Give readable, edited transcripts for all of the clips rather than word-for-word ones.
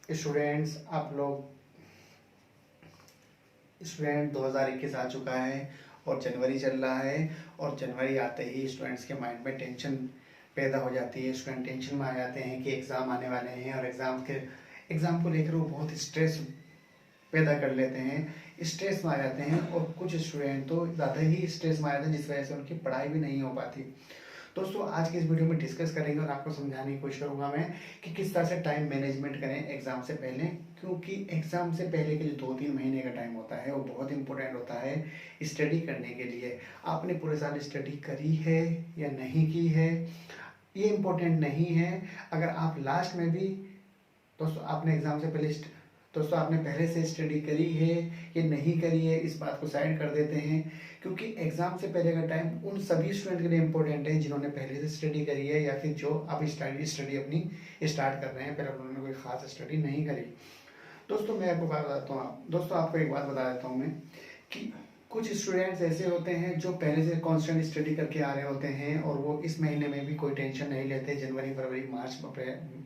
Students आप लोग student 2021 आ चुका है और जनवरी चल रहा है। और जनवरी आते ही स्टूडेंट्स के माइंड में टेंशन पैदा हो जाती है। स्टूडेंट टेंशन में आ जाते हैं कि एग्ज़ाम आने वाले हैं और एग्ज़ाम को लेकर वो बहुत स्ट्रेस पैदा कर लेते हैं, स्ट्रेस में आ जाते हैं। और कुछ स्टूडेंट तो ज़्यादा ही स्ट्रेस में आ जाते हैं जिस वजह से उनकी पढ़ाई भी नहीं हो पाती। दोस्तों आज की इस वीडियो में डिस्कस करेंगे और आपको समझाने की कोशिश करूंगा मैं कि किस तरह से टाइम मैनेजमेंट करें एग्जाम से पहले, क्योंकि एग्जाम से पहले के जो 2-3 महीने का टाइम होता है वो बहुत इंपॉर्टेंट होता है स्टडी करने के लिए। आपने पूरे साल स्टडी करी है या नहीं की है ये इम्पोर्टेंट नहीं है। अगर आप लास्ट में भी दोस्तों आपने एग्जाम से पहले दोस्तों आपने पहले से स्टडी करी है या नहीं करी है इस बात को साइड कर देते हैं, क्योंकि एग्जाम से पहले का टाइम उन सभी स्टूडेंट के लिए इम्पोर्टेंट है जिन्होंने पहले से स्टडी करी है या फिर जो अब स्टडी अपनी स्टार्ट कर रहे हैं, पहले उन्होंने कोई खास स्टडी नहीं करी। दोस्तों मैं आपको बात बताता हूँ, दोस्तों आपको एक बात बता देता हूँ मैं कि कुछ स्टूडेंट्स ऐसे होते हैं जो पहले से कांस्टेंट स्टडी करके आ रहे होते हैं और वो इस महीने में भी कोई टेंशन नहीं लेते। जनवरी, फरवरी, मार्च, अप्रैल,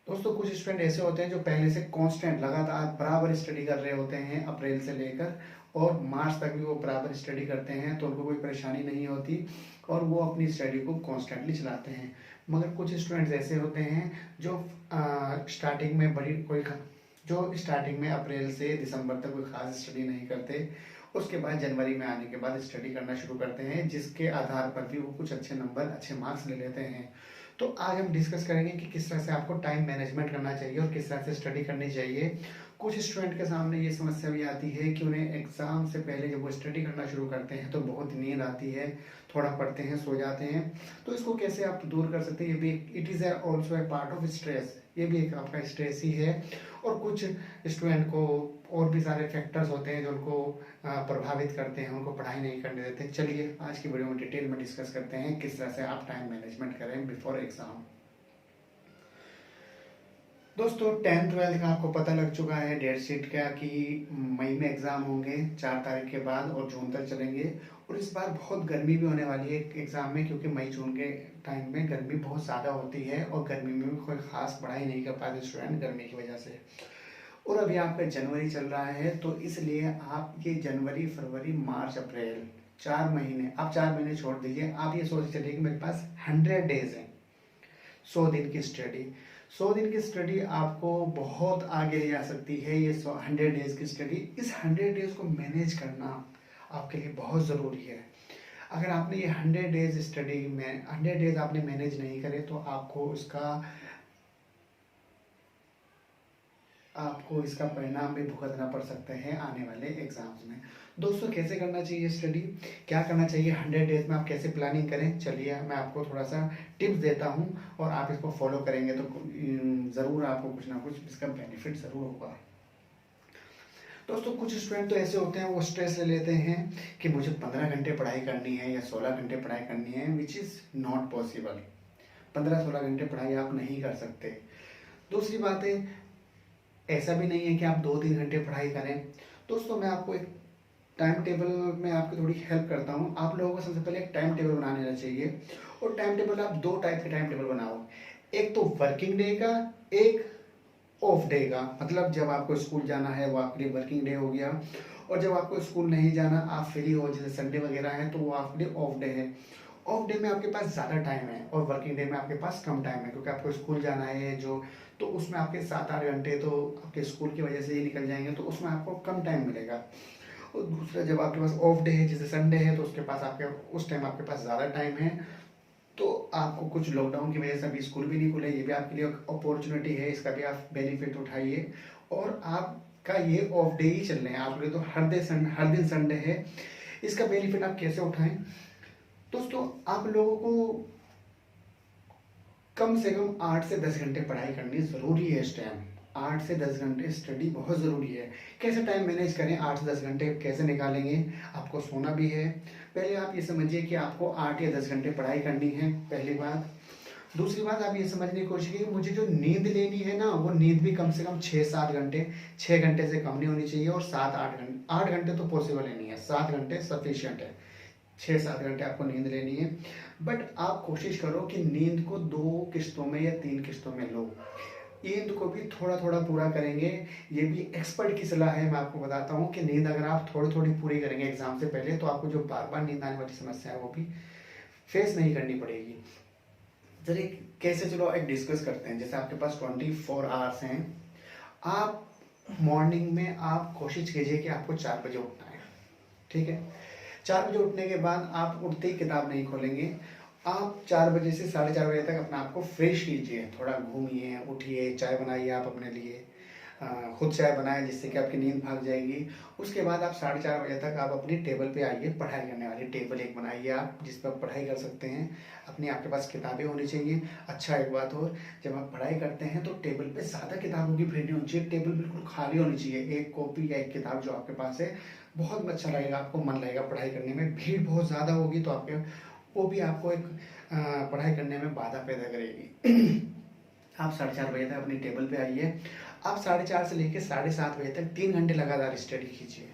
दोस्तों कुछ स्टूडेंट ऐसे होते हैं जो पहले से कांस्टेंट लगातार बराबर स्टडी कर रहे होते हैं अप्रैल से लेकर और मार्च तक भी वो बराबर स्टडी करते हैं, तो उनको कोई परेशानी नहीं होती और वो अपनी स्टडी को कॉन्स्टेंटली चलाते हैं। मगर कुछ स्टूडेंट्स ऐसे होते हैं जो स्टार्टिंग में स्टार्टिंग में अप्रैल से दिसंबर तक कोई खास स्टडी नहीं करते, उसके बाद जनवरी में आने के बाद स्टडी करना शुरू करते हैं, जिसके आधार पर भी वो कुछ अच्छे नंबर, अच्छे मार्क्स ले लेते हैं। तो आज हम डिस्कस करेंगे कि किस तरह से आपको टाइम मैनेजमेंट करना चाहिए और किस तरह से स्टडी करनी चाहिए। कुछ स्टूडेंट के सामने ये समस्या भी आती है कि उन्हें एग्जाम से पहले जब वो स्टडी करना शुरू करते हैं तो बहुत नींद आती है, थोड़ा पढ़ते हैं सो जाते हैं। तो इसको कैसे आप दूर कर सकते हैं, ये भी it is also a part of stress, ये भी एक आपका स्ट्रेस ही है। और कुछ स्टूडेंट को और भी सारे फैक्टर्स होते हैं जो उनको प्रभावित करते हैं, उनको पढ़ाई नहीं करने देते। चलिए आज की वीडियो में डिटेल में डिस्कस करते हैं किस तरह से आप टाइम मैनेजमेंट करें बिफोर एग्जाम। दोस्तों 10th-12th का आपको पता लग चुका है डेट शीट का कि मई में एग्जाम होंगे 4 तारीख के बाद और जून तक चलेंगे। और इस बार बहुत गर्मी भी होने वाली है एग्जाम में, क्योंकि मई जून के टाइम में गर्मी बहुत ज़्यादा होती है और गर्मी में भी कोई खास पढ़ाई नहीं कर पाते स्टूडेंट गर्मी की वजह से। और अभी आपका जनवरी चल रहा है तो इसलिए आप ये जनवरी, फरवरी, मार्च, अप्रैल 4 महीने, आप 4 महीने छोड़ दीजिए, आप ये सोच चलिए कि मेरे पास 100 डेज हैं, 100 दिन की स्टडी। 100 दिन की स्टडी आपको बहुत आगे ले जा सकती है। ये 100 डेज की स्टडी, इस 100 डेज को मैनेज करना आपके लिए बहुत ज़रूरी है। अगर आपने ये 100 डेज स्टडी में 100 डेज आपने मैनेज नहीं करे तो आपको इसका परिणाम भी भुगतना पड़ सकते हैं आने वाले एग्जाम्स में। दोस्तों कैसे करना चाहिए स्टडी, क्या करना चाहिए 100 डेज में, आप कैसे प्लानिंग करें, चलिए मैं आपको थोड़ा सा टिप्स देता हूं और आप इसको फॉलो करेंगे तो ज़रूर आपको कुछ ना कुछ इसका बेनिफिट ज़रूर होगा। दोस्तों कुछ स्टूडेंट तो ऐसे होते हैं वो स्ट्रेस ले लेते हैं कि मुझे 15 घंटे पढ़ाई करनी है या 16 घंटे पढ़ाई करनी है, विच इज़ नॉट पॉसिबल। 15-16 घंटे पढ़ाई आप नहीं कर सकते। दूसरी बात है, ऐसा भी नहीं है कि आप 2-3 घंटे पढ़ाई करें। दोस्तों मैं आपको एक टाइम टेबल में आपकी थोड़ी हेल्प करता हूँ। आप लोगों को सबसे पहले एक टाइम टेबल बना लेना चाहिए और टाइम टेबल आप 2 टाइप के टाइम टेबल बनाओ, एक तो वर्किंग डे का, एक ऑफ डे का। मतलब जब आपको स्कूल जाना है वो आपके लिए वर्किंग डे हो गया और जब आपको स्कूल नहीं जाना, आप फ्री हो, जैसे संडे वगैरह है तो वो आपके लिए ऑफ डे है। ऑफ डे में आपके पास ज़्यादा टाइम है और वर्किंग डे में आपके पास कम टाइम है, क्योंकि आपको स्कूल जाना है जो, तो उसमें आपके 7-8 घंटे तो आपके स्कूल की वजह से ही निकल जाएंगे, तो उसमें आपको कम टाइम मिलेगा। और दूसरा जब आपके पास ऑफ डे है जैसे संडे है तो उसके पास उस टाइम आपके पास ज़्यादा टाइम है। तो आपको कुछ लॉकडाउन की वजह से अभी स्कूल भी नहीं खुले, ये भी आपके लिए अपॉर्चुनिटी है, इसका भी आप बेनिफिट उठाइए। और आपका ये ऑफ डे ही चल रहे हैं आपके लिए, तो हर दिन संडे है, इसका बेनिफिट आप कैसे उठाएं। दोस्तों आप लोगों को कम से कम 8 से 10 घंटे पढ़ाई करनी ज़रूरी है इस टाइम। 8 से 10 घंटे स्टडी बहुत ज़रूरी है। कैसे टाइम मैनेज करें, 8 से 10 घंटे कैसे निकालेंगे, आपको सोना भी है। पहले आप ये समझिए कि आपको 8 या 10 घंटे पढ़ाई करनी है, पहली बात। दूसरी बात आप ये समझने की कोशिश कीजिए मुझे जो नींद लेनी है ना, वो नींद भी कम से कम 6-7 घंटे, 6 घंटे से कम नहीं होनी चाहिए और 7-8 घंटे, 8 घंटे तो पॉसिबल ही नहीं है, 7 घंटे सफिशियंट है। 6-7 घंटे आपको नींद लेनी है। बट आप कोशिश करो कि नींद को 2 किस्तों में या 3 किस्तों में लो। नींद को भी थोड़ा थोड़ा पूरा करेंगे। ये भी एक्सपर्ट की सलाह है, मैं आपको बताता हूँ कि नींद अगर आप थोड़ी थोड़ी पूरी करेंगे एग्जाम से पहले, तो आपको जो बार बार नींद आने वाली समस्या है वो भी फेस नहीं करनी पड़ेगी। चलिए कैसे, चलो एक डिस्कस करते हैं। जैसे आपके पास 24 आवर्स हैं, आप मॉर्निंग में आप कोशिश कीजिए कि आपको 4 बजे उठना है, ठीक है। 4 बजे उठने के बाद आप उठते ही किताब नहीं खोलेंगे। आप 4 बजे से 4:30 बजे तक अपने आप को फ्रेश कीजिए, थोड़ा घूमिए, उठिए, चाय बनाइए आप अपने लिए, खुद चाय बनाएं जिससे कि आपकी नींद भाग जाएगी। उसके बाद आप 4:30 बजे तक आप अपनी टेबल पे आइए, पढ़ाई करने वाली टेबल एक बनाइए आप, जिस पर आप पढ़ाई कर सकते हैं। अपनी आपके पास किताबें होनी चाहिए। अच्छा एक बात और, जब आप पढ़ाई करते हैं तो टेबल पे ज़्यादा किताबों की भीड़ नहीं होनी चाहिए, टेबल बिल्कुल खाली होनी चाहिए। एक कॉपी या एक किताब जो आपके पास है, बहुत अच्छा लगेगा, आपको मन लगेगा पढ़ाई करने में। भीड़ बहुत ज़्यादा होगी तो आपके वो भी आपको एक पढ़ाई करने में बाधा पैदा करेगी। आप 4:30 बजे तक अपनी टेबल पे आइए। आप 4:30 से लेकर 7:30 बजे तक 3 घंटे लगातार स्टडी कीजिए।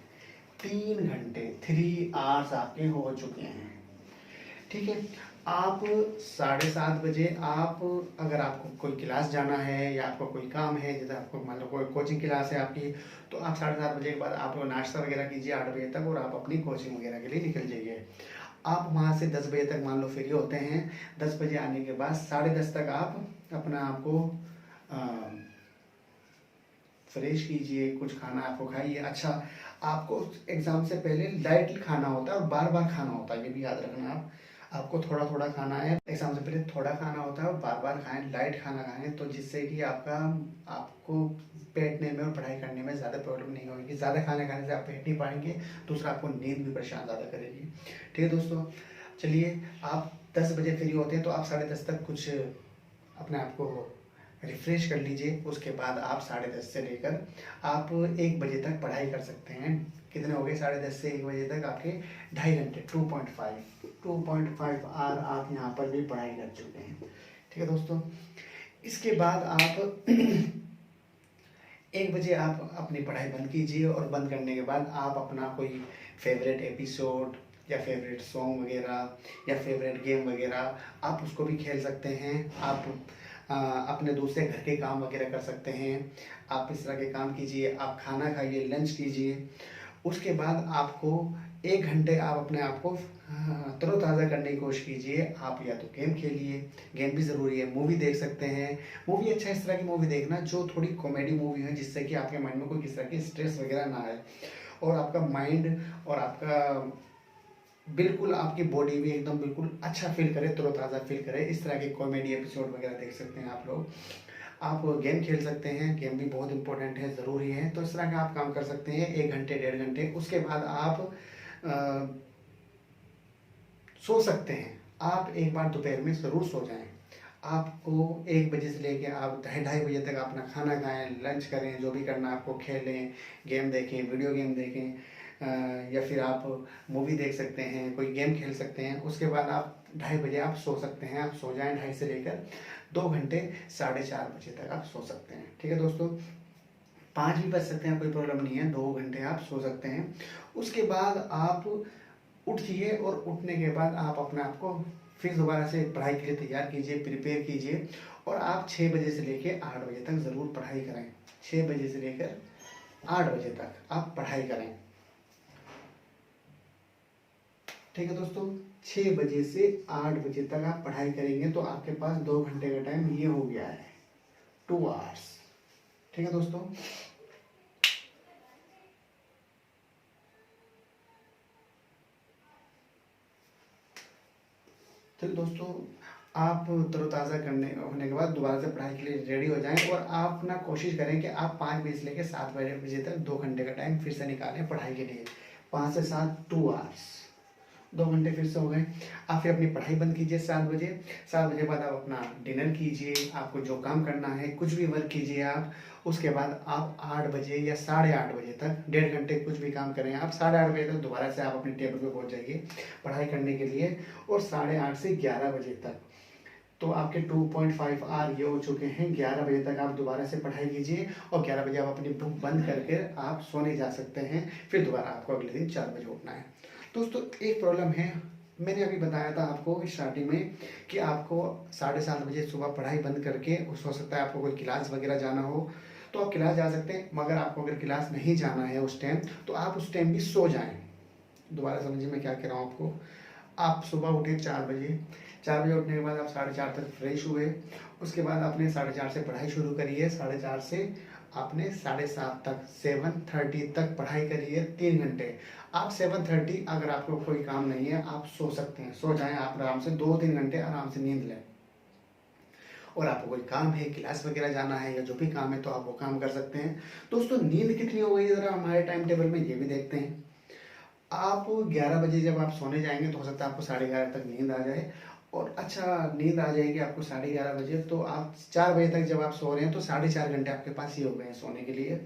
3 घंटे, 3 आवर्स आपके हो चुके हैं, ठीक है। आप 7:30 बजे आप, अगर आपको कोई क्लास जाना है या आपको कोई काम है, जैसे आपको मान लो कोई कोचिंग क्लास है आपकी, तो आप 7:30 बजे के बाद आप नाश्ता वगैरह कीजिए 8 बजे तक, और आप अपनी कोचिंग वगैरह के लिए निकल जाइए। आप वहाँ से 10 बजे तक मान लो फ्री होते हैं। 10 बजे आने के बाद 10:30 तक आप अपना आपको फ्रेश कीजिए, कुछ खाना आपको खाइए। अच्छा, आपको एग्जाम से पहले लाइट खाना होता है और बार बार खाना होता है, ये भी याद रखना आप। आपको थोड़ा थोड़ा खाना है, एग्जाम से पहले थोड़ा खाना होता है और बार बार खाएं, लाइट खाना खाएं, तो जिससे कि आपको बैठने में और पढ़ाई करने में ज़्यादा प्रॉब्लम नहीं होगी। ज़्यादा खाना खाने से आप बैठ नहीं पाएंगे, दूसरा आपको नींद भी परेशान ज़्यादा करेगी, ठीक है दोस्तों। चलिए, आप 10 बजे फ्री होते हैं तो आप 10:30 तक कुछ अपने आप को रिफ्रेश कर लीजिए। उसके बाद आप 10:30 से लेकर आप 1 बजे तक पढ़ाई कर सकते हैं। कितने हो गए? 10:30 से 1 बजे तक आपके 2.5 घंटे, 2.5 आवर आप यहाँ पर भी पढ़ाई कर चुके हैं, ठीक है दोस्तों। इसके बाद आप 1 बजे आप अपनी पढ़ाई बंद कीजिए, और बंद करने के बाद आप अपना कोई फेवरेट एपिसोड या फेवरेट सॉन्ग वगैरह या फेवरेट गेम वगैरह आप उसको भी खेल सकते हैं। आप अपने दूसरे घर के काम वगैरह कर सकते हैं। आप इस तरह के काम कीजिए, आप खाना खाइए, लंच कीजिए। उसके बाद आपको 1 घंटे आप अपने आप को तरोताज़ा करने की कोशिश कीजिए। आप या तो गेम खेलिए, गेम भी ज़रूरी है, मूवी देख सकते हैं। मूवी अच्छा इस तरह की मूवी देखना जो थोड़ी कॉमेडी मूवी है, जिससे कि आपके माइंड में कोई किस तरह की स्ट्रेस वगैरह ना आए, और आपका माइंड और आपका बिल्कुल आपकी बॉडी भी एकदम बिल्कुल अच्छा फील करे, तरोताज़ा फील करे। इस तरह के कॉमेडी एपिसोड वगैरह देख सकते हैं आप लोग। आप गेम खेल सकते हैं, गेम भी बहुत इंपॉर्टेंट है, ज़रूरी है। तो इस तरह का आप काम कर सकते हैं 1 घंटे 1.5 घंटे। उसके बाद आप सो सकते हैं। आप एक बार दोपहर में ज़रूर सो जाएं। आपको 1 बजे से लेके आप 2:30 बजे तक अपना खाना खाएं, लंच करें, जो भी करना आपको, खेलें, गेम देखें, वीडियो गेम देखें, या फिर आप मूवी देख सकते हैं, कोई गेम खेल सकते हैं। उसके बाद आप 2:30 बजे आप सो सकते हैं। आप सो जाएं 2:30 से लेकर 2 घंटे, 4:30 बजे तक आप सो सकते हैं, ठीक है दोस्तों। 5 भी बज सकते हैं, कोई प्रॉब्लम नहीं है, 2 घंटे आप सो सकते हैं। उसके बाद आप उठिए, और उठने के बाद आप अपने आप को फिर दोबारा से पढ़ाई के लिए तैयार कीजिए, प्रिपेयर कीजिए। और आप 6 बजे से लेकर 8 बजे तक ज़रूर पढ़ाई करें। 6 बजे से लेकर 8 बजे तक आप पढ़ाई करें, ठीक है दोस्तों। 6 बजे से 8 बजे तक आप पढ़ाई करेंगे तो आपके पास 2 घंटे का टाइम ये हो गया है, 2 आवर्स, ठीक है दोस्तों। तो दोस्तों, आप तरोताज़ा होने के बाद दोबारा से पढ़ाई के लिए रेडी हो जाएं, और आप ना कोशिश करें कि आप 5 बजे से लेकर 7 बजे तक 2 घंटे का टाइम फिर से निकालें पढ़ाई के लिए। 5 से 7, 2 आवर्स, 2 घंटे फिर से हो गए। आप फिर अपनी पढ़ाई बंद कीजिए 7 बजे। 7 बजे बाद आप अपना डिनर कीजिए, आपको जो काम करना है कुछ भी वर्क कीजिए आप। उसके बाद आप 8 बजे या 8:30 बजे तक 1.5 घंटे कुछ भी काम करें आप। 8:30 बजे तक दोबारा से आप अपनी टेबल पे पहुंच जाइए पढ़ाई करने के लिए, और 8:30 से 11 बजे तक तो आपके 2.5 आवर ये हो चुके हैं। 11 बजे तक आप दोबारा से पढ़ाई कीजिए, और 11 बजे आप अपनी बुक बंद करके आप सोने जा सकते हैं। फिर दोबारा आपको अगले दिन 4 बजे उठना है। दोस्तों, एक प्रॉब्लम है, मैंने अभी बताया था आपको स्टार्टिंग में कि आपको 7:30 बजे सुबह पढ़ाई बंद करके, उस हो सकता है आपको कोई क्लास वगैरह जाना हो तो आप क्लास जा सकते हैं, मगर आपको अगर क्लास नहीं जाना है उस टाइम तो आप उस टाइम भी सो जाएं। दोबारा समझिए मैं क्या कह रहा हूँ आपको। आप सुबह उठे 4 बजे, 4 बजे उठने के बाद आप 4:30 तक फ्रेश हुए, उसके बाद आपने 4:30 से पढ़ाई शुरू करिए, 4:30 से आपने 7:30 तक 7:30 तक पढ़ाई करिए 3 घंटे। आप 7:30 अगर आपको कोई काम नहीं है आप सो सकते हैं, सो जाएं आप आराम से, 2-3 घंटे आराम से नींद लें। और आपको कोई काम है, क्लास वगैरह जाना है या जो भी काम है तो आप वो काम कर सकते हैं। दोस्तों नींद कितनी हो गई ज़रा हमारे टाइम टेबल में ये भी देखते हैं। आप 11 बजे जब आप सोने जाएंगे तो हो सकता है आपको 11:30 तक नींद आ जाए, और अच्छा नींद आ जाएगी आपको 11:30 बजे, तो आप 4 बजे तक जब आप सो रहे हैं तो 4.5 घंटे आपके पास ही हो गए हैं सोने के लिए।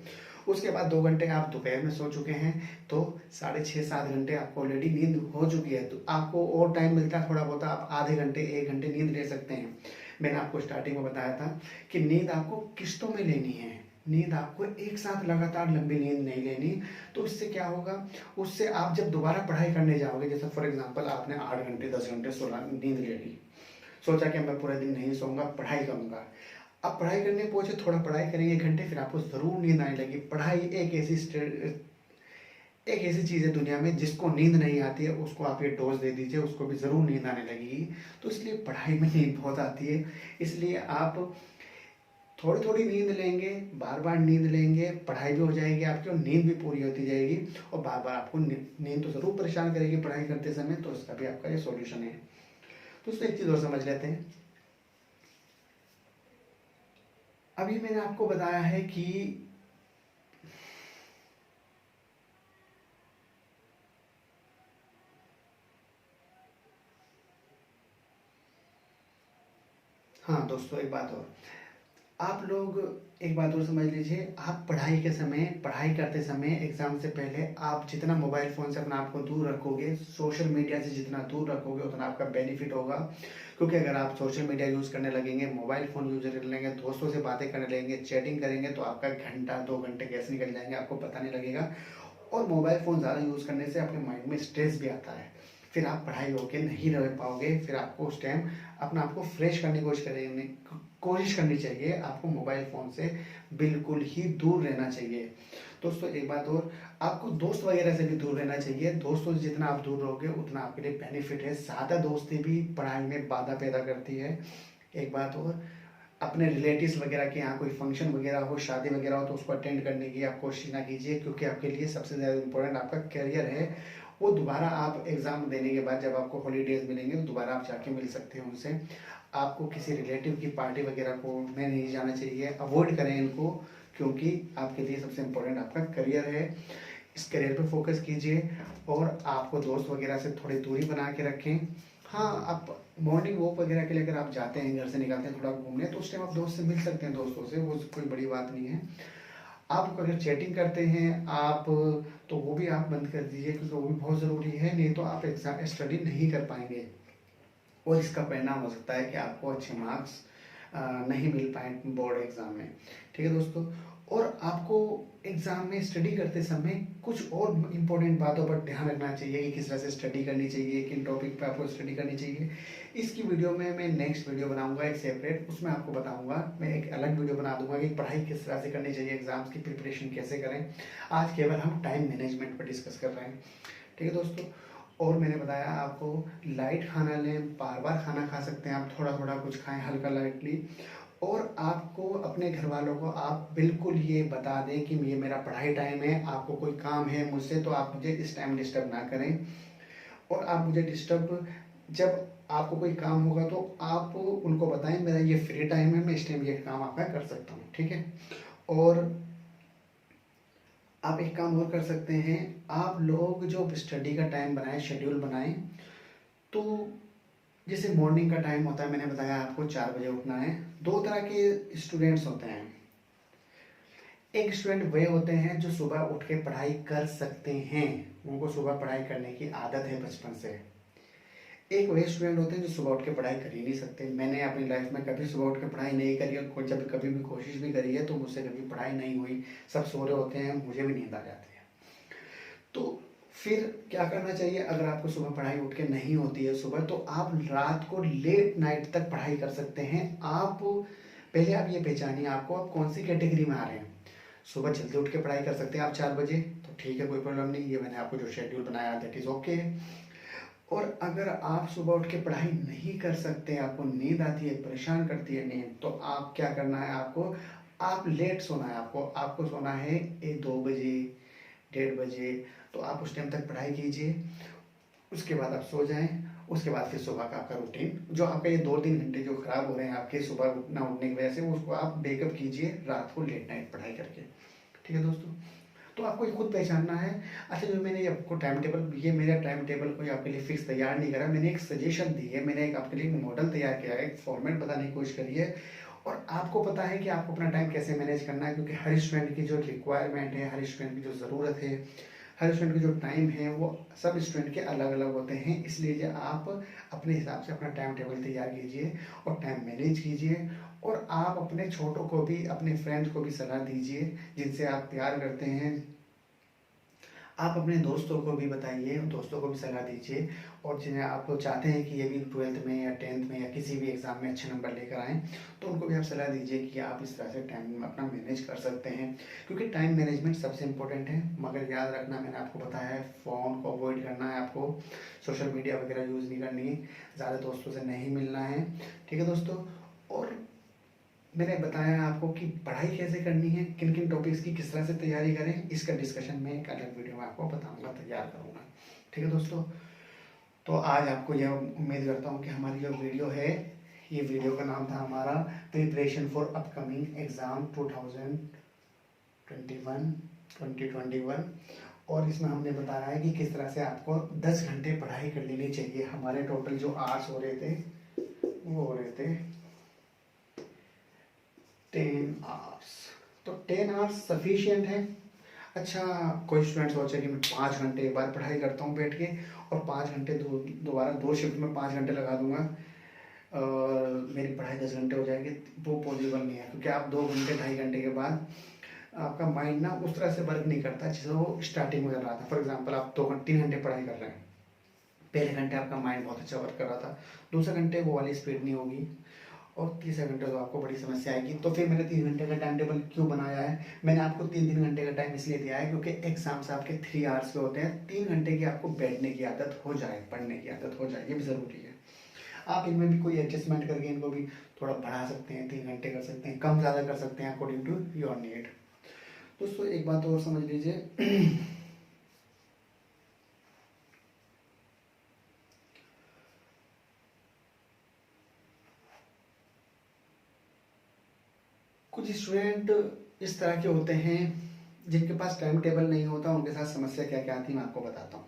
उसके बाद 2 घंटे आप दोपहर में सो चुके हैं, तो 6.5-7 घंटे आपको ऑलरेडी नींद हो चुकी है। तो आपको और टाइम मिलता है थोड़ा बहुत, आप आधे घंटे 1 घंटे नींद ले सकते हैं। मैंने आपको स्टार्टिंग में बताया था कि नींद आपको किस्तों में लेनी है, नींद आपको एक साथ लगातार लंबी नींद नहीं लेनी। तो इससे क्या होगा, उससे आप जब दोबारा पढ़ाई करने जाओगे, जैसे फॉर एग्जांपल आपने 8 घंटे 10 घंटे सोना नींद ले ली, सोचा कि मैं पूरा दिन नहीं सोऊंगा, पढ़ाई करूंगा। अब पढ़ाई करने पहुंचे, थोड़ा पढ़ाई करेंगे 1 घंटे, फिर आपको जरूर नींद आने लगी। पढ़ाई एक ऐसी चीज़ है दुनिया में जिसको नींद नहीं आती है, उसको आप ये डोज दे दीजिए, उसको भी ज़रूर नींद आने लगेगी। तो इसलिए पढ़ाई में नींद बहुत आती है, इसलिए आप थोड़ी थोड़ी नींद लेंगे, बार बार नींद लेंगे, पढ़ाई भी हो जाएगी आपकी और नींद भी पूरी होती जाएगी। और बार बार आपको नींद तो ज़रूर परेशान करेगी पढ़ाई करते समय, तो इसका भी आपका ये सॉल्यूशन है। तो उसको एक चीज़ और समझ लेते हैं। अभी मैंने आपको बताया है कि हाँ दोस्तों, एक बात और, आप लोग एक बात और समझ लीजिए, आप पढ़ाई के समय, पढ़ाई करते समय एग्जाम से पहले आप जितना मोबाइल फ़ोन से अपना आपको दूर रखोगे, सोशल मीडिया से जितना दूर रखोगे उतना आपका बेनिफिट होगा। क्योंकि अगर आप सोशल मीडिया यूज़ करने लगेंगे, मोबाइल फ़ोन यूज कर लेंगे, दोस्तों से बातें करने लगेंगे, चैटिंग करेंगे, तो आपका घंटा 2 घंटे कैसे निकल जाएंगे आपको पता नहीं लगेगा। और मोबाइल फ़ोन ज़्यादा यूज़ करने से अपने माइंड में स्ट्रेस भी आता है, फिर आप पढ़ाई होके नहीं रह पाओगे। फिर आपको उस टाइम अपना आपको फ्रेश करने की कोशिश करनी चाहिए। आपको मोबाइल फ़ोन से बिल्कुल ही दूर रहना चाहिए। दोस्तों एक बात और, आपको दोस्त वगैरह से भी दूर रहना चाहिए। दोस्तों से जितना आप दूर रहोगे उतना आपके लिए बेनिफिट है। ज़्यादा दोस्ती भी पढ़ाई में बाधा पैदा करती है। एक बात और, अपने रिलेटिव्स वगैरह के यहाँ कोई फंक्शन वगैरह हो, शादी वगैरह हो, तो उसको अटेंड करने की आप कोशिश ना कीजिए, क्योंकि आपके लिए सबसे ज़्यादा इम्पोर्टेंट आपका करियर है। वो दोबारा आप एग्ज़ाम देने के बाद जब आपको हॉलीडेज मिलेंगे तो दोबारा आप जाके मिल सकते हैं उनसे। आपको किसी रिलेटिव की पार्टी वगैरह को में नहीं जाना चाहिए, अवॉइड करें इनको, क्योंकि आपके लिए सबसे इम्पोर्टेंट आपका करियर है। इस करियर पे फोकस कीजिए, और आपको दोस्त वगैरह से थोड़ी दूरी बना के रखें। हाँ, आप मॉर्निंग वॉक वगैरह के लिए अगर आप जाते हैं, घर से निकलते हैं थोड़ा घूमने, तो उस टाइम आप दोस्त से मिल सकते हैं, दोस्तों से, वो कोई बड़ी बात नहीं है। आप अगर चैटिंग करते हैं आप, तो वो भी आप बंद कर दीजिए, क्योंकि वो भी बहुत ज़रूरी है, नहीं तो आप एग्जाम स्टडी नहीं कर पाएंगे, और इसका परिणाम हो सकता है कि आपको अच्छे मार्क्स नहीं मिल पाए बोर्ड एग्ज़ाम में। ठीक है दोस्तों, और आपको एग्ज़ाम में स्टडी करते समय कुछ और इम्पोर्टेंट बातों पर ध्यान रखना चाहिए, कि किस तरह से स्टडी करनी चाहिए, किन टॉपिक पे आपको स्टडी करनी चाहिए। इसकी वीडियो में मैं नेक्स्ट वीडियो बनाऊंगा एक सेपरेट, उसमें आपको बताऊंगा, मैं एक अलग वीडियो बना दूंगा कि पढ़ाई किस तरह से करनी चाहिए, एग्जाम्स की प्रिपरेशन कैसे करें। आज केवल हम टाइम मैनेजमेंट पर डिस्कस कर रहे हैं। ठीक है दोस्तों, और मैंने बताया आपको लाइट खाना लें, बार बार खाना खा सकते हैं आप, थोड़ा थोड़ा कुछ खाएं हल्का लाइटली। और आपको अपने घर वालों को आप बिल्कुल ये बता दें कि ये मेरा पढ़ाई टाइम है, आपको कोई काम है मुझसे तो आप मुझे इस टाइम डिस्टर्ब ना करें। और आप मुझे डिस्टर्ब, जब आपको कोई काम होगा तो आप उनको बताएं मेरा ये फ्री टाइम है, मैं इस टाइम ये काम आपका कर सकता हूँ। ठीक है, और आप एक काम और कर सकते हैं, आप लोग जो स्टडी का टाइम बनाएं, शेड्यूल बनाएं, तो जैसे मॉर्निंग का टाइम होता है, मैंने बताया आपको 4 बजे उठना है। 2 तरह के स्टूडेंट्स होते हैं। एक स्टूडेंट वे होते हैं जो सुबह उठ के पढ़ाई कर सकते हैं, उनको सुबह पढ़ाई करने की आदत है बचपन से। एक वे स्टूडेंट होते हैं जो सुबह उठ के पढ़ाई कर ही नहीं सकते। मैंने अपनी लाइफ में कभी सुबह उठ के पढ़ाई नहीं करी है, जब कभी भी कोशिश भी करी है तो मुझसे कभी पढ़ाई नहीं हुई। सब सो रहे होते हैं, मुझे भी नींद आ जाती है। तो फिर क्या करना चाहिए, अगर आपको सुबह पढ़ाई उठ के नहीं होती है सुबह, तो आप रात को लेट नाइट तक पढ़ाई कर सकते हैं। आप पहले आप ये पहचानिए आपको आप कौन सी कैटेगरी में आ रहे हैं। सुबह जल्दी उठ के पढ़ाई कर सकते हैं आप 4 बजे, तो ठीक है, कोई प्रॉब्लम नहीं, ये मैंने आपको जो शेड्यूल बनाया दैट इज़ ओके। और अगर आप सुबह उठ के पढ़ाई नहीं कर सकते, आपको नींद आती है, परेशान करती है नींद, तो आप क्या करना है, आपको आप लेट सोना है, आपको सोना है 2 बजे 1:30 बजे। तो आप उस टाइम तक पढ़ाई कीजिए, उसके बाद आप सो जाएं। उसके बाद फिर सुबह का आपका रूटीन जो आपका ये 2-3 घंटे जो खराब हो रहे हैं आपके सुबह ना उठने की वजह से, उसको आप बेकअप कीजिए रात को लेट नाइट पढ़ाई करके। ठीक है दोस्तों, तो आपको ये खुद पहचानना है। अच्छा, जो मैंने आपको टाइम टेबल, ये मेरा टाइम टेबल कोई आपके लिए फिक्स तैयार नहीं करा, मैंने एक सजेशन दी है, मैंने एक आपके लिए एक मॉडल तैयार किया है, एक फॉर्मेट बताने की कोशिश करी है। और आपको पता है कि आपको अपना टाइम कैसे मैनेज करना है, क्योंकि हर स्टूडेंट की जो रिक्वायरमेंट है, हर स्टूडेंट की जो ज़रूरत है, हर स्टूडेंट की जो टाइम है, वो सब स्टूडेंट के अलग अलग होते हैं। इसलिए आप अपने हिसाब से अपना टाइम टेबल तैयार कीजिए और टाइम मैनेज कीजिए। और आप अपने छोटों को भी, अपने फ्रेंड्स को भी सलाह दीजिए जिनसे आप प्यार करते हैं। आप अपने दोस्तों को भी बताइए, दोस्तों को भी सलाह दीजिए। और जिन्हें आप चाहते हैं कि ये भी 12th में या 10th में या किसी भी एग्ज़ाम में अच्छे नंबर लेकर आएँ, तो उनको भी आप सलाह दीजिए कि आप इस तरह से टाइम अपना मैनेज कर सकते हैं। क्योंकि टाइम मैनेजमेंट सबसे इम्पोर्टेंट है। मगर याद रखना, मैंने आपको बताया है, फ़ोन को अवॉइड करना है आपको, सोशल मीडिया वगैरह यूज़ नहीं करनी है, ज़्यादा दोस्तों से नहीं मिलना है। ठीक है दोस्तों, और मैंने बताया आपको कि पढ़ाई कैसे करनी है, किन किन टॉपिक्स की किस तरह से तैयारी करें, इसका डिस्कशन मैं एक अलग वीडियो में आपको बताऊंगा, तैयार करूंगा। ठीक है दोस्तों, तो आज आपको यह उम्मीद करता हूं कि हमारी जो वीडियो है, ये वीडियो का नाम था हमारा प्रिपरेशन फॉर अपकमिंग एग्ज़ाम 2021, और इसमें हमने बताया है कि किस तरह से आपको 10 घंटे पढ़ाई कर लेनी चाहिए। हमारे टोटल जो आवर्स हो रहे थे वो हो रहे थे 10 आवर्स। तो 10 आवर्स सफिशिएंट है। अच्छा, कोई स्टूडेंट सोचे कि मैं 5 घंटे एक बार पढ़ाई करता हूँ बैठ के, और 5 घंटे दोबारा 2 शिफ्ट में 5 घंटे लगा दूंगा और मेरी पढ़ाई 10 घंटे हो जाएगी, वो पॉसिबल नहीं है। क्योंकि आप 2 घंटे 2.5 घंटे के बाद आपका माइंड ना उस तरह से वर्क नहीं करता जैसे वो स्टार्टिंग में कर रहा था। फॉर एग्जाम्पल, आप 3 घंटे पढ़ाई कर रहे हैं, पहले घंटे आपका माइंड बहुत अच्छा वर्क कर रहा था, दूसरे घंटे वो वाली स्पीड नहीं होगी, और तीसरे घंटे तो आपको बड़ी समस्या आएगी। तो फिर मैंने 3 घंटे का टाइम टेबल क्यों बनाया है, मैंने आपको 3-3 घंटे का टाइम इसलिए दिया है क्योंकि एग्जाम्स आपके 3 आवर्स के होते हैं। 3 घंटे की आपको बैठने की आदत हो जाए, पढ़ने की आदत हो जाए, ये भी ज़रूरी है। आप इनमें भी कोई एडजस्टमेंट करके इनको भी थोड़ा बढ़ा सकते हैं, 3 घंटे कर सकते हैं, कम ज़्यादा कर सकते हैं अकॉर्डिंग टू योर नीड। दोस्तों एक बात और समझ लीजिए, कुछ स्टूडेंट इस तरह के होते हैं जिनके पास टाइम टेबल नहीं होता। उनके साथ समस्या क्या क्या आती है मैं आपको बताता हूँ।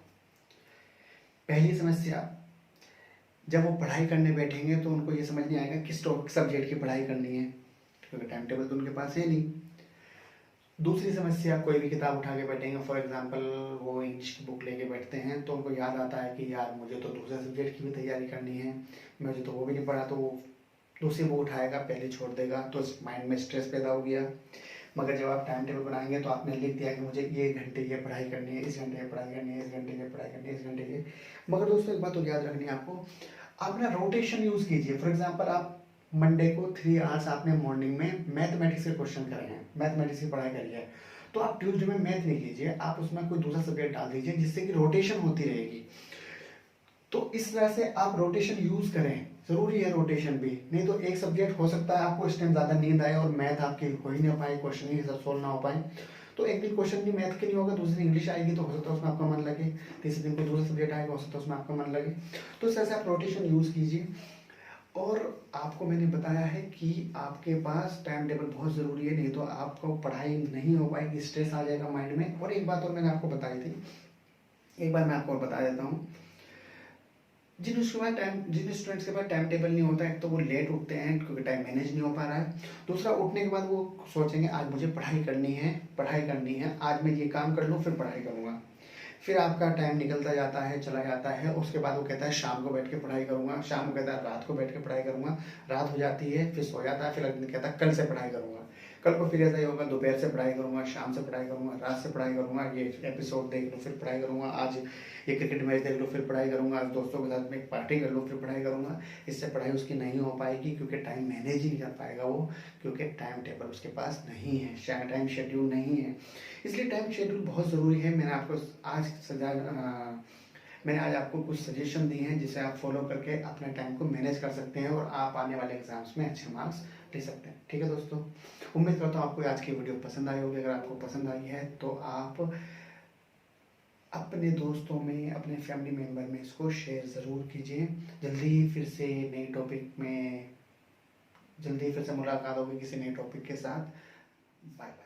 पहली समस्या, जब वो पढ़ाई करने बैठेंगे तो उनको ये समझ नहीं आएगा किस सब्जेक्ट की पढ़ाई करनी है, क्योंकि टाइम टेबल तो उनके पास है नहीं। दूसरी समस्या, कोई भी किताब उठा के बैठेंगे, फॉर एग्जांपल वो इंग्लिश की बुक लेके बैठते हैं, तो उनको याद आता है कि यार मुझे तो दूसरे सब्जेक्ट की भी तैयारी करनी है, मुझे तो वो भी नहीं पढ़ा, तो वो दूसरी बुक उठाएगा, पहले छोड़ देगा, तो माइंड में स्ट्रेस पैदा हो गया। मगर जब आप टाइम टेबल बनाएंगे तो आपने लिख दिया कि मुझे ये घंटे ये पढ़ाई करनी है, इस घंटे ये पढ़ाई करनी है, इस घंटे ये पढ़ाई करनी है, इस घंटे ये। मगर दोस्तों एक बात तो याद रखनी है आपको, आप ना रोटेशन यूज़ कीजिए। फॉर एग्जांपल, आप मंडे को 3 आवर्स आपने मॉर्निंग में मैथमेटिक्स के क्वेश्चन करे हैं, मैथमेटिक्स की पढ़ाई करी है, तो आप ट्यूसडे में मैथ नहीं कीजिए, आप उसमें कोई दूसरा सब्जेक्ट डाल दीजिए जिससे कि रोटेशन होती रहेगी। तो इस तरह से आप रोटेशन यूज करें, जरूरी है रोटेशन भी, नहीं तो एक सब्जेक्ट हो सकता है आपको इस टाइम ज़्यादा नींद आए और मैथ आपके हो ही नहीं पाए, क्वेश्चन ही सब सोल्व ना हो पाए, तो एक दिन क्वेश्चन भी मैथ के नहीं होगा, दूसरे दिन इंग्लिश आएगी तो हो सकता है उसमें आपका मन लगे, तीसरे दिन कोई दूसरा सब्जेक्ट आएगा, हो सकता है उसमें आपका मन लगे। तो इस तरह से आप रोटेशन यूज़ कीजिए। और आपको मैंने बताया है कि आपके पास टाइम टेबल बहुत ज़रूरी है, नहीं तो आपको पढ़ाई नहीं हो पाएगी, स्ट्रेस आ जाएगा माइंड में। और एक बात और मैंने आपको बताई थी, एक बार मैं आपको बता देता हूँ, जिन स्टूडेंट्स के पास टाइम टेबल नहीं होता है, तो वो लेट उठते हैं क्योंकि टाइम मैनेज नहीं हो पा रहा है। दूसरा, उठने के बाद वो सोचेंगे आज मुझे पढ़ाई करनी है, आज मैं ये काम कर लूँ फिर पढ़ाई करूँगा। फिर आपका टाइम निकलता जाता है, चला जाता है, उसके बाद वो कहता है शाम को बैठ के पढ़ाई करूँगा, शाम को कहता है रात को बैठ के पढ़ाई करूँगा, रात हो जाती है, फिर सो जाता है, फिर अगले दिन कहता है कल से पढ़ाई करूँगा। कल को फिर ऐसा ही होगा, दोपहर से पढ़ाई करूँगा, शाम से पढ़ाई करूँगा, रात से पढ़ाई करूँगा, ये एपिसोड देख लो फिर पढ़ाई करूँगा, आज ये क्रिकेट मैच देख लो फिर पढ़ाई करूँगा, आज दोस्तों के साथ में एक पार्टी कर लो फिर पढ़ाई करूँगा। इससे पढ़ाई उसकी नहीं हो पाएगी, क्योंकि टाइम मैनेज ही नहीं कर पाएगा वो, क्योंकि टाइम टेबल उसके पास नहीं है, टाइम शेड्यूल नहीं है। इसलिए टाइम शेड्यूल बहुत ज़रूरी है। मैंने आज आपको कुछ सजेशन दिए हैं जिसे आप फॉलो करके अपने टाइम को मैनेज कर सकते हैं और आप आने वाले एग्जाम्स में अच्छे मार्क्स ले सकते हैं। ठीक है दोस्तों, उम्मीद करता हूँ आपको आज की वीडियो पसंद आई होगी। अगर आपको पसंद आई है तो आप अपने दोस्तों में, अपने फैमिली मेम्बर में इसको शेयर ज़रूर कीजिए। जल्दी फिर से मुलाकात होगी किसी नए टॉपिक के साथ। Bye bye.